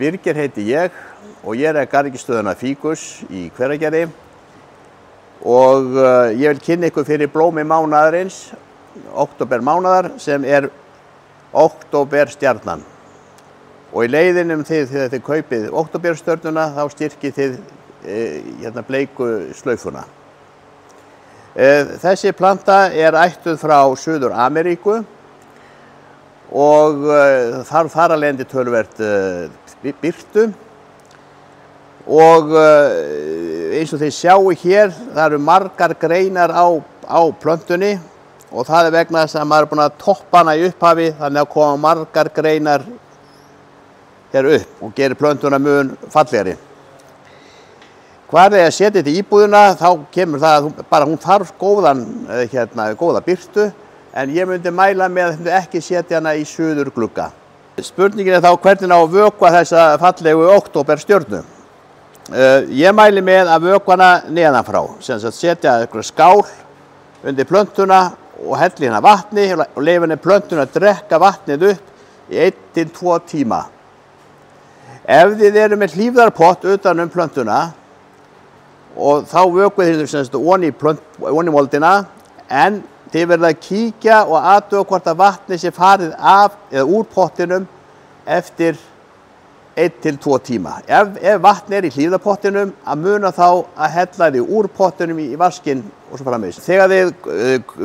Birgir heiti ég og ég garðyrkjustöðina Ficus í Hveragerði og ég vil kynna ykkur fyrir blómi mánaðarins, október mánaðar, sem októberstjarnan. Og í leiðinum þegar þið kaupið októberstjörnuna þá styrkið þið bleiku slaufuna. Þessi planta ættuð frá Suður-Ameríku og þarf þar af leiðandi töluvert birtu og eins og þið sjáu hér, það eru margar greinar á plöntunni og það vegna þess að maður búinn að toppa hana í upphafi, þannig að koma margar greinar hér upp og gerir plöntuna mun fallegri. Hvar að setja þetta í íbúðina, þá kemur það bara hún þarf góða birtu, en ég myndi mæla með að ekki setja hana í suðurglugga. Spurningin þá hvernig á að vökva þessa fallegu októberstjörnu. Ég mæli með að vökva hana neðan frá, sem sagt setja einhverja skál undir plöntuna og helli hérna vatni og leyfa henni plöntuna að drekka vatnið upp í 1 til 2 tíma. Ef þið eru með hlífðarpott utan plöntuna og þá vökvið þið ofan í moldina, en þið verða að kíkja og athuga hvort að vatnið sé farið af eða úr pottinum eftir 1 til 2 tíma. Ef vatn í hlífðarpottinum, að muna þá að hella því úr pottinum í vaskinn og svo framvegis. Þegar þið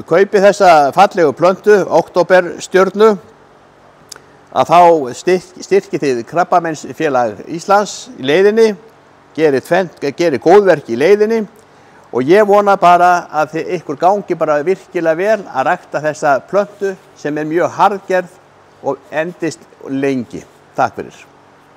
kaupið þessa fallegu plöntu, októberstjörnu, að þá styrkið þið Krabbameinsfélag Íslands í leiðinni, gerir góðverk í leiðinni og ég vona bara að ykkur gangi bara virkilega vel að rækta þessa plöntu sem mjög harðgerð og endist lengi. Takk fyrir.